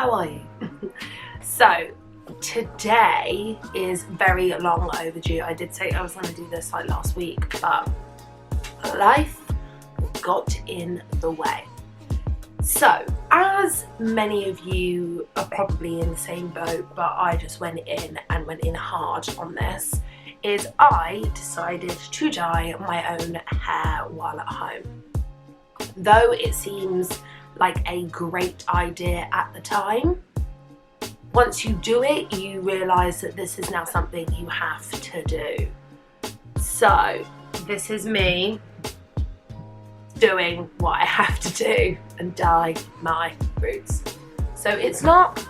How are you? So today is very long overdue. I did say I was going to do this like last week, but life got in the way. So as many of you are probably in the same boat, but I just went in hard on this, is I decided to dye my own hair while at home. Though it seems like a great idea at the time, once you do it, you realise that this is now something you have to do. So this is me doing what I have to do and dye my roots. So it's not,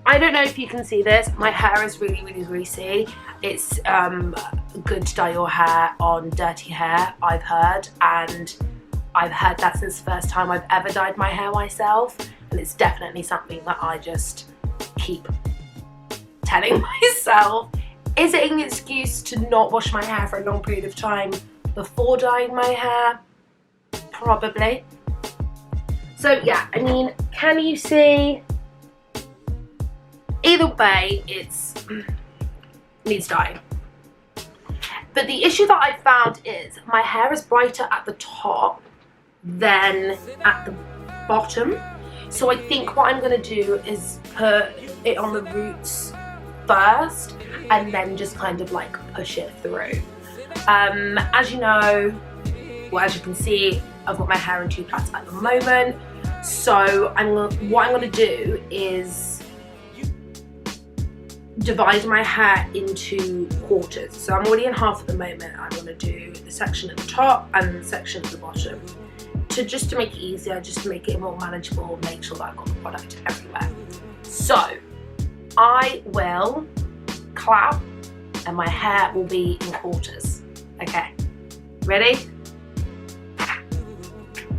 I don't know if you can see this, my hair is really greasy. It's good to dye your hair on dirty hair, I've heard, and I've heard that since the first time I've ever dyed my hair myself, and it's definitely something that I just keep telling myself. Is it an excuse to not wash my hair for a long period of time before dyeing my hair? Probably. So yeah, I mean, can you see? Either way, it's needs dyeing. But the issue that I found is my hair is brighter at the top than at the bottom. So I think what I'm going to do is put it on the roots first and then just kind of like push it through. As you know, well, as you can see, I've got my hair in two plaits at the moment. So what I'm going to do is divide my hair into quarters. So I'm already in half at the moment. I'm going to do the section at the top and the section at the bottom, just to make it easier, just to make it more manageable, make sure that I've got the product everywhere. So I will clap and my hair will be in quarters. Okay, ready?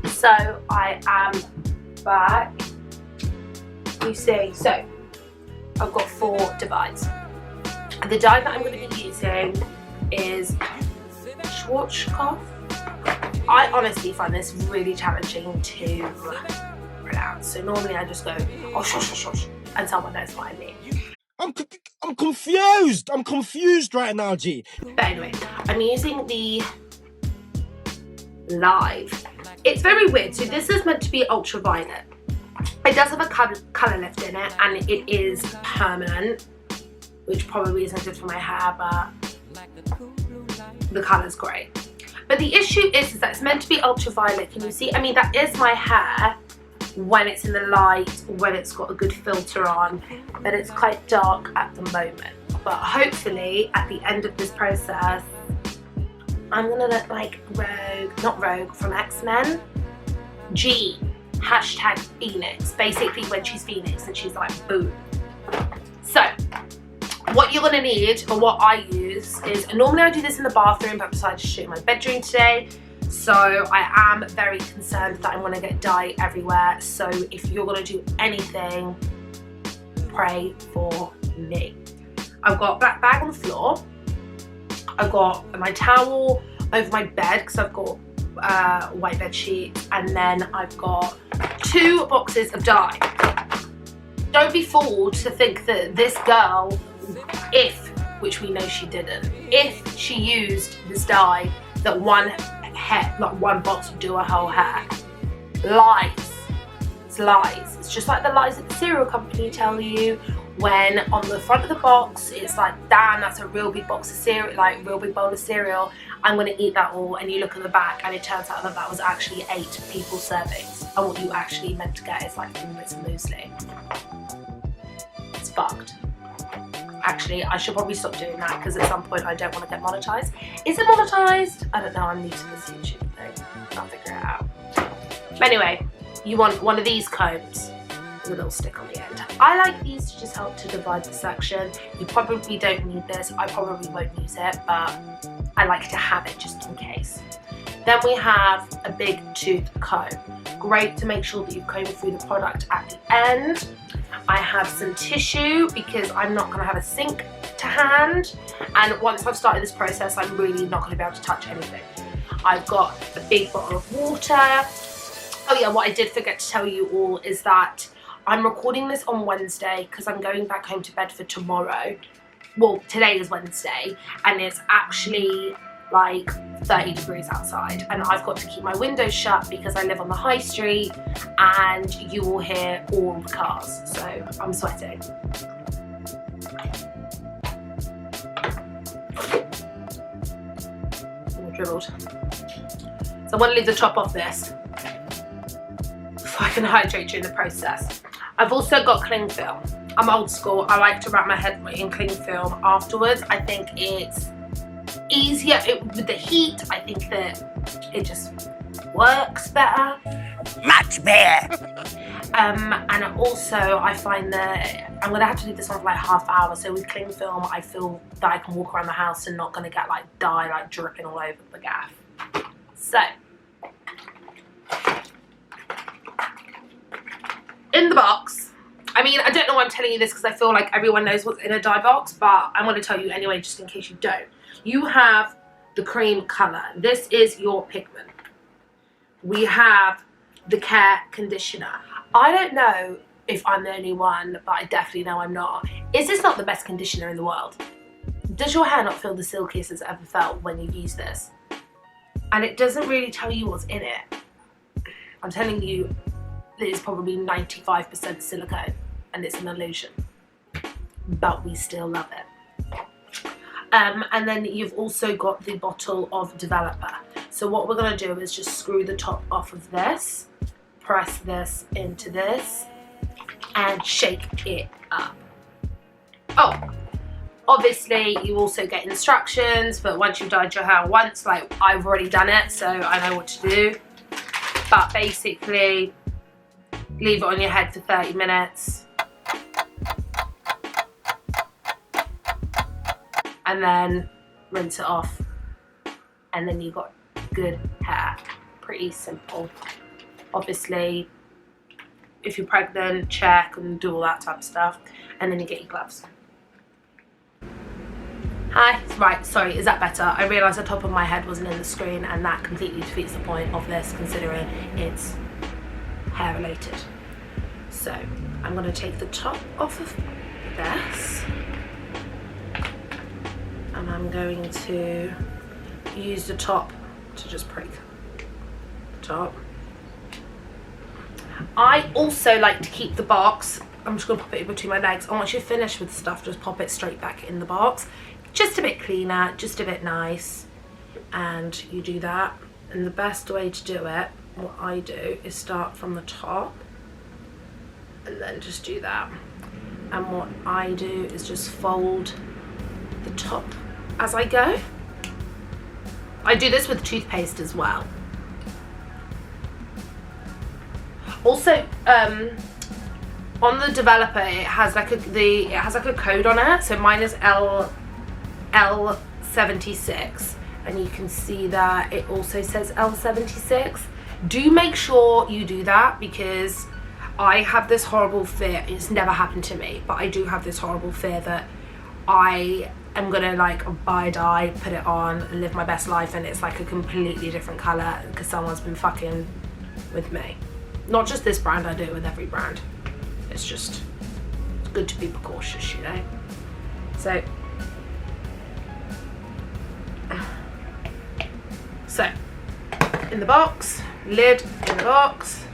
So I am back. You see, so I've got 4 divides. The dye that I'm going to be using is Schwarzkopf. I honestly find this really challenging to pronounce. So normally I just go, oh, shush, and someone knows what I mean. I'm confused. I'm confused right now, G. But anyway, I'm using the Live. It's very weird. So this is meant to be ultraviolet. It does have a colour lift in it, and it is permanent, which probably isn't good for my hair, but the colour's great. But the issue is that it's meant to be ultraviolet. Can you see? I mean, that is my hair when it's in the light, when it's got a good filter on, but it's quite dark at the moment. But hopefully, at the end of this process, I'm gonna look like Rogue, not Rogue, from X-Men. G, hashtag Phoenix. Basically, when she's Phoenix and she's like, boom. So what you're gonna need, or what I use, is normally I do this in the bathroom, but I decided to shoot in my bedroom today. So I am very concerned that I'm gonna get dye everywhere. So if you're gonna do anything, pray for me. I've got a black bag on the floor. I've got my towel over my bed because I've got white bed sheets, and then I've got 2 boxes of dye. Don't be fooled to think that this girl, which we know she didn't, if she used this dye, that one box would do her whole hair. Lies. It's lies. It's just like the lies that the cereal company tell you, when on the front of the box it's like, damn, that's a real big box of cereal, like real big bowl of cereal, I'm gonna eat that all, and you look at the back and it turns out that that was actually 8 people's servings, and what you actually meant to get is like 4 bits of muesli. It's fucked. Actually, I should probably stop doing that, because at some point I don't want to get monetized. Is it monetized? I don't know, I'm new to this YouTube thing. I'll figure it out. But anyway, you want one of these combs with a little stick on the end. I like these to just help to divide the section. You probably don't need this. I probably won't use it, but I like to have it just in case. Then we have a big tooth comb. Great to make sure that you've combed through the product at the end. I have some tissue because I'm not going to have a sink to hand, and once I've started this process I'm really not going to be able to touch anything. I've got a big bottle of water, Oh yeah, what I did forget to tell you all is that I'm recording this on Wednesday because I'm going back home to Bedford tomorrow. Well, today is Wednesday and it's actually like 30 degrees outside and I've got to keep my windows shut because I live on the high street and you will hear all the cars, so I'm sweating. All dribbled. So I want to leave the top off this so I can hydrate during the process. I've also got cling film. I'm old school. I like to wrap my head in cling film afterwards. I think it's easier with the heat. I think that it just works better. Much better. And also I find that I'm gonna have to leave this on for like half hour. So with cling film, I feel that I can walk around the house and not gonna get like dye like dripping all over the gaff. So in the box, I mean, I don't know why I'm telling you this because I feel like everyone knows what's in a dye box, but I'm going to tell you anyway just in case you don't. You have the cream colour. This is your pigment. We have the care conditioner. I don't know if I'm the only one, but I definitely know I'm not. Is this not the best conditioner in the world? Does your hair not feel the silkiest it's ever felt when you use this? And it doesn't really tell you what's in it. I'm telling you, it's probably 95% silicone and it's an illusion, but we still love it. And then you've also got the bottle of developer. So what we're going to do is just screw the top off of this, press this into this and shake it up. Oh, obviously you also get instructions, but once you've dyed your hair once, like I've already done it, so I know what to do. But basically, leave it on your head for 30 minutes. And then rinse it off. And then you've got good hair. Pretty simple. Obviously, if you're pregnant, check and do all that type of stuff. And then you get your gloves. Hi, right, sorry, is that better? I realised the top of my head wasn't in the screen and that completely defeats the point of this considering it's hair related. So I'm going to take the top off of this and I'm going to use the top to just prick the top. I also like to keep the box, I'm just going to pop it in between my legs, and once you're finished with stuff just pop it straight back in the box. Just a bit cleaner, just a bit nice, and you do that. And the best way to do it, what I do, is start from the top and then just do that. And what I do is just fold the top as I go. I do this with toothpaste as well. Also, on the developer, it has like a code on it. So mine is L76, and you can see that it also says L76. Do make sure you do that because I have this horrible fear. It's never happened to me, but I do have this horrible fear that I am gonna like buy a dye, put it on, and live my best life, and it's like a completely different color because someone's been fucking with me. Not just this brand, I do it with every brand. It's just good to be precautious, you know. So in the box, lid in the box.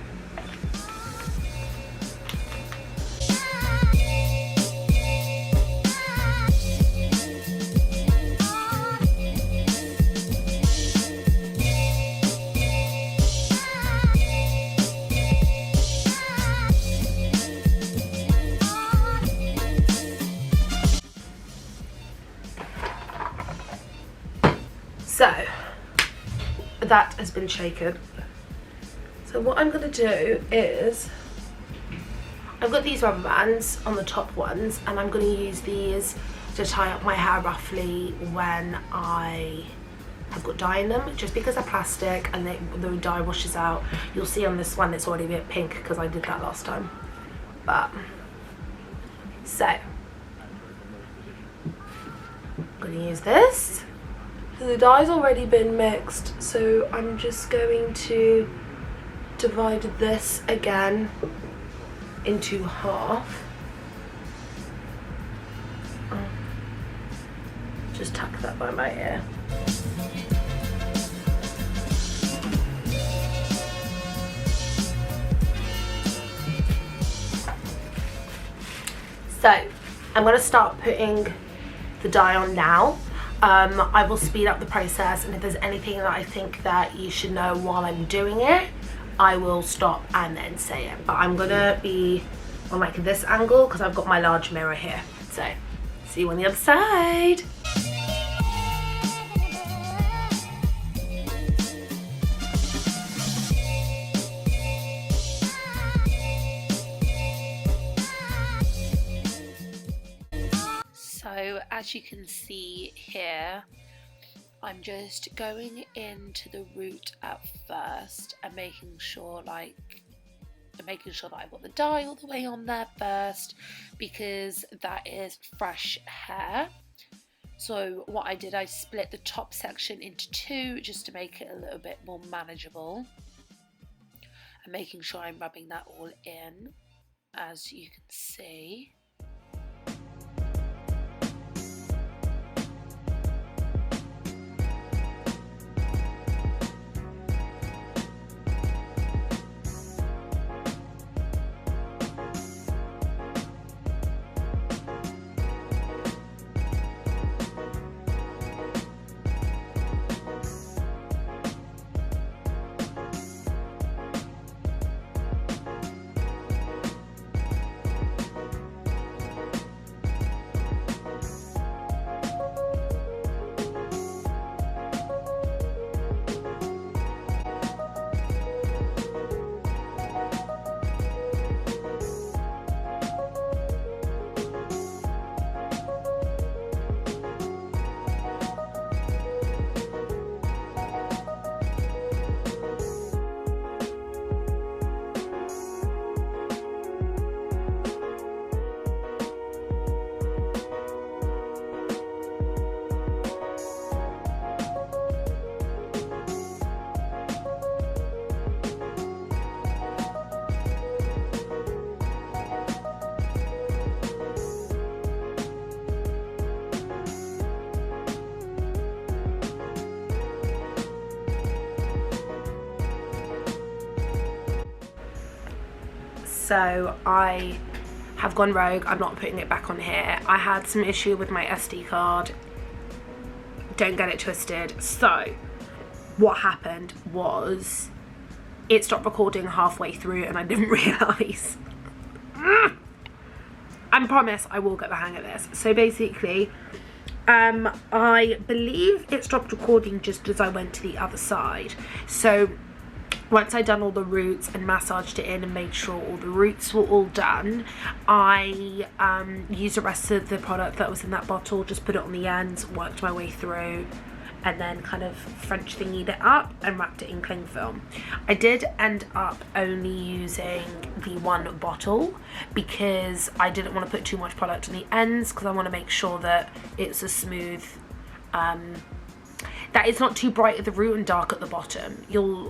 So that has been shaken. So what I'm going to do is, I've got these rubber bands on the top ones, and I'm going to use these to tie up my hair roughly when I have got dye in them, just because they're plastic and the dye washes out. You'll see on this one it's already a bit pink because I did that last time. But so I'm going to use this. The dye's already been mixed, so I'm just going to divide this again into half. Just tuck that by my ear. So I'm going to start putting the dye on now. I will speed up the process, and if there's anything that I think that you should know while I'm doing it, I will stop and then say it. But I'm going to be on like this angle because I've got my large mirror here. So see you on the other side. So as you can see here, I'm just going into the root at first and making sure that I've got the dye all the way on there first, because that is fresh hair. So what I did, I split the top section into two just to make it a little bit more manageable, and making sure I'm rubbing that all in, as you can see. So I have gone rogue. I'm not putting it back on here. I had some issue with my SD card. Don't get it twisted. So what happened was it stopped recording halfway through and I didn't realise. I promise I will get the hang of this. So basically, I believe it stopped recording just as I went to the other side. So once I'd done all the roots and massaged it in and made sure all the roots were all done, I used the rest of the product that was in that bottle, just put it on the ends, worked my way through, and then kind of French thingied it up and wrapped it in cling film. I did end up only using the one bottle because I didn't want to put too much product on the ends, because I want to make sure that it's a smooth, that it's not too bright at the root and dark at the bottom.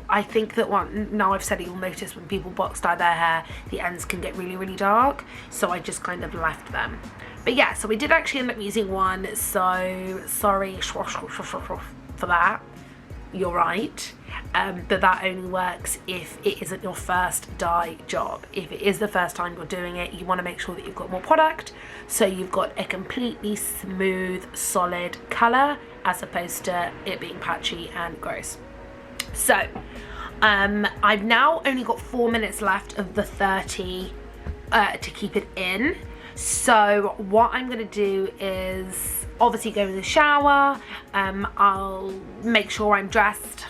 I think that now I've said it, you'll notice when people box dye their hair, the ends can get really, really dark. So I just kind of left them. But yeah, so we did actually end up using one. So sorry for that. You're right. But that only works if it isn't your first dye job. If it is the first time you're doing it, you want to make sure that you've got more product, so you've got a completely smooth, solid colour, as opposed to it being patchy and gross. So I've now only got 4 minutes left of the 30 to keep it in. So what I'm going to do is obviously go in the shower. I'll make sure I'm dressed,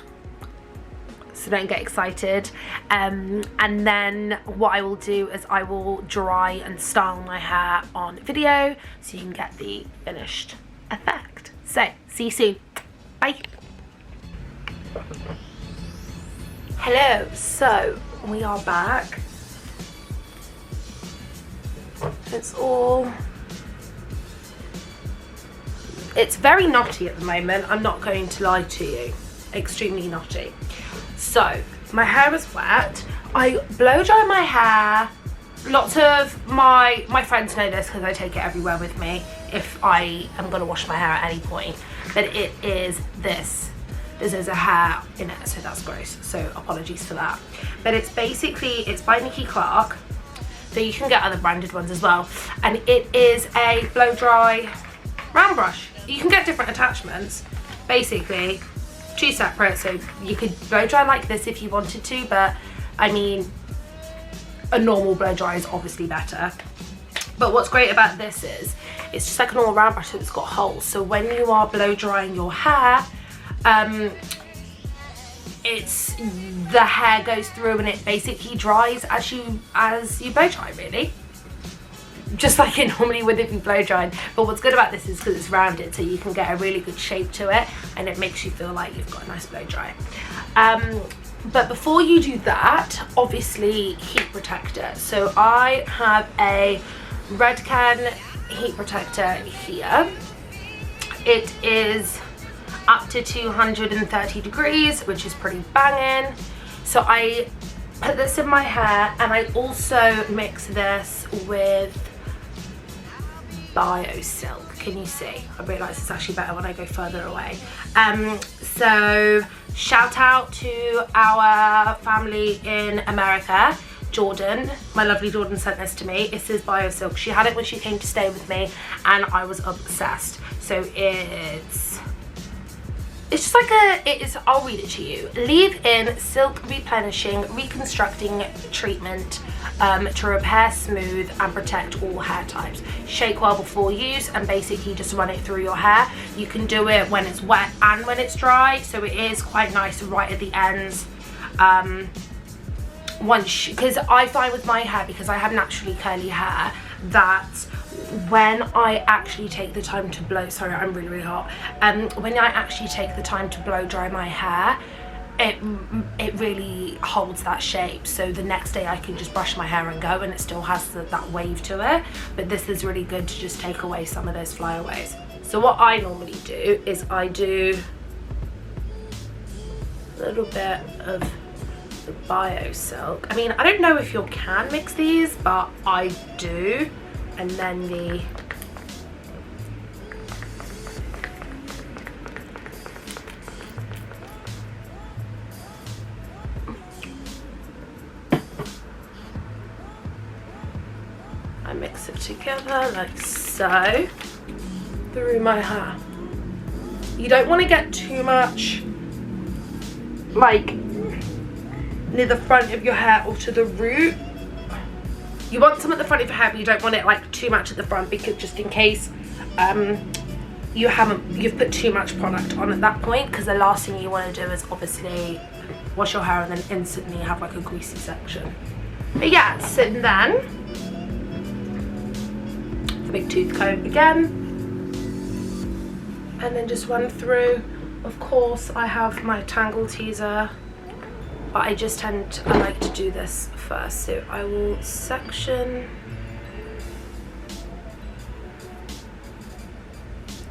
so don't get excited, and then what I will do is I will dry and style my hair on video so you can get the finished effect. So see you soon. Bye. Hello, so we are back. It's very knotty at the moment, I'm not going to lie to you. Extremely knotty. So my hair is wet. I blow dry my hair. Lots of my friends know this because I take it everywhere with me if I am going to wash my hair at any point. But it is this. This is a hair in it, so that's gross. So apologies for that. But it's basically, it's by Nikki Clark. So you can get other branded ones as well. And it is a blow dry round brush. You can get different attachments. Basically, 2 separate. So you could blow dry like this if you wanted to, but I mean, a normal blow dry is obviously better. But what's great about this is, it's just like a normal round brush, so it's got holes. So when you are blow drying your hair, the hair goes through and it basically dries as you blow dry, really. Just like it normally would if you blow dried. But what's good about this is because it's rounded, so you can get a really good shape to it, and it makes you feel like you've got a nice blow dry. But before you do that, obviously heat protector. So I have a Redken heat protector here. It is up to 230 degrees, which is pretty banging. So I put this in my hair, and I also mix this with BioSilk. Can you see? I realise it's actually better when I go further away. So shout out to our family in America. Jordan, my lovely Jordan, sent this to me. This is BioSilk. She had it when she came to stay with me, and I was obsessed. So it's just like I'll read it to you. Leave-in silk replenishing reconstructing treatment to repair, smooth and protect all hair types. Shake well before use and basically just run it through your hair. You can do it when it's wet and when it's dry, so it is quite nice right at the ends. Because I find with my hair, because I have naturally curly hair, that when I actually take the time to blow, sorry, I'm really, really hot. When I actually take the time to blow dry my hair, it really holds that shape. So the next day I can just brush my hair and go, and it still has that wave to it. But this is really good to just take away some of those flyaways. So what I normally do is I do a little bit of the BioSilk. I mean, I don't know if you can mix these, but I do. And then the I mix it together like so through my hair. You don't want to get too much like near the front of your hair or to the root. You want some at the front of your hair, but you don't want it like too much at the front, because just in case you've put too much product on at that point, because the last thing you want to do is obviously wash your hair and then instantly have like a greasy section. But yeah, so then the big tooth comb again, and then just run through. Of course I have my Tangle Teezer, but I like to do this first. So I will section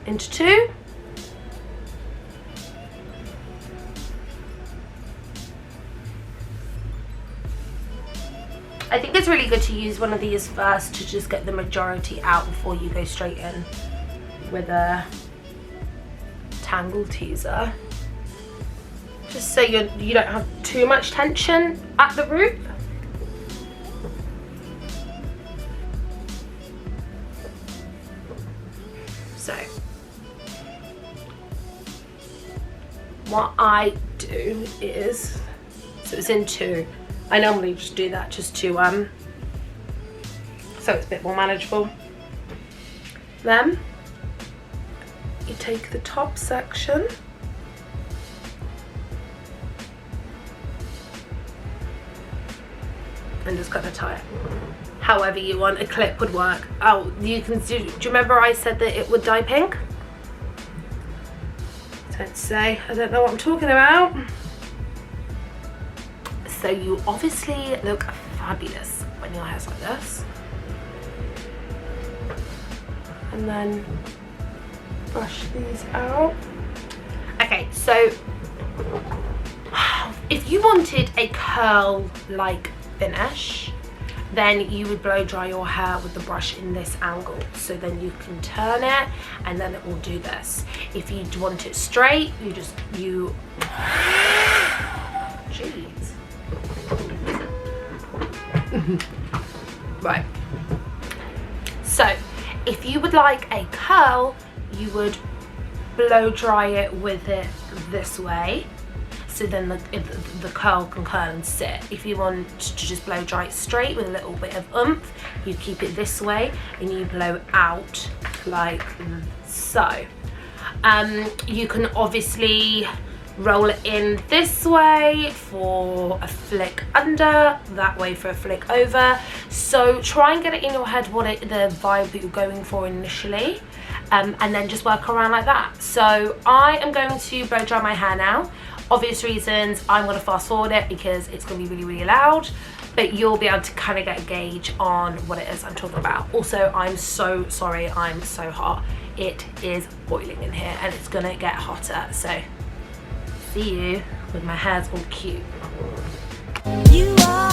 into 2. I think it's really good to use one of these first to just get the majority out before you go straight in with a Tangle Teezer. Just so you don't have too much tension at the root. So what I do is, so it's in 2. I normally just do that just to so it's a bit more manageable. Then you take the top section and just gonna tie it however you want. A clip would work. Oh, you can do you remember I said that it would dye pink? Don't say I don't know what I'm talking about. So you obviously look fabulous when your hair's like this. And then brush these out. Okay, so If you wanted a curl-like finish, then you would blow dry your hair with the brush in this angle. So then you can turn it and then it will do this. If you want it straight, jeez. Right. So if you would like a curl, you would blow dry it with it this way. So then the curl can curl and sit. If you want to just blow dry it straight with a little bit of oomph, you keep it this way and you blow out like so. You can obviously roll it in this way for a flick under, that way for a flick over. So try and get it in your head what the vibe that you're going for initially, and then just work around like that. So I am going to blow dry my hair now. Obvious reasons, I'm going to fast forward it because it's going to be really, really loud, but you'll be able to kind of get a gauge on what it is I'm talking about. Also, I'm so sorry, I'm so hot. It is boiling in here and it's going to get hotter. So see you when my hair's all cute. You are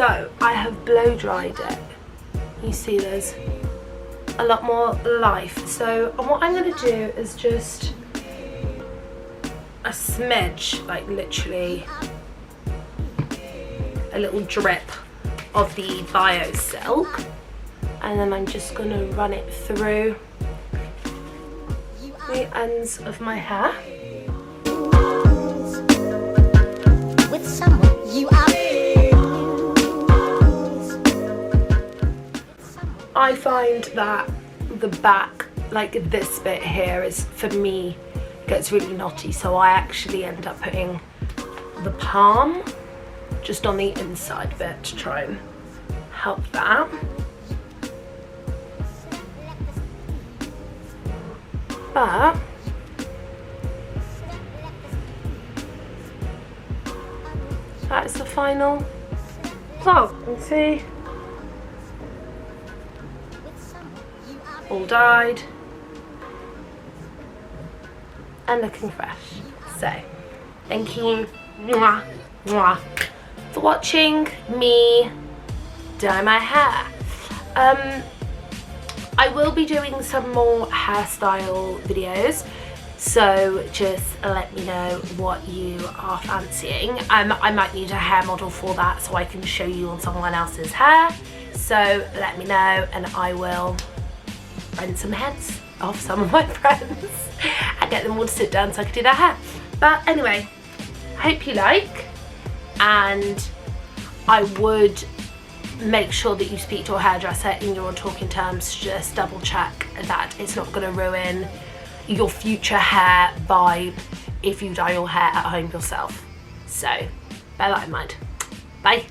So I have blow dried it. You see there's a lot more life. So what I'm going to do is just a smidge, like literally a little drip of the Bio Silk, and then I'm just going to run it through the ends of my hair. With someone you are. I find that the back, like this bit here, is for me gets really knotty, so I actually end up putting the palm just on the inside bit to try and help that. But that's the final result. You can see all dyed and looking fresh. So thank you for watching me dye my hair. I will be doing some more hairstyle videos, so just let me know what you are fancying. I might need a hair model for that so I can show you on someone else's hair, so let me know and I will rent some heads off some of my friends and get them all to sit down so I could do their hair. But anyway, I hope you like, and I would make sure that you speak to your hairdresser in your talking terms to just double check that it's not going to ruin your future hair vibe if you dye your hair at home yourself. So bear that in mind. Bye.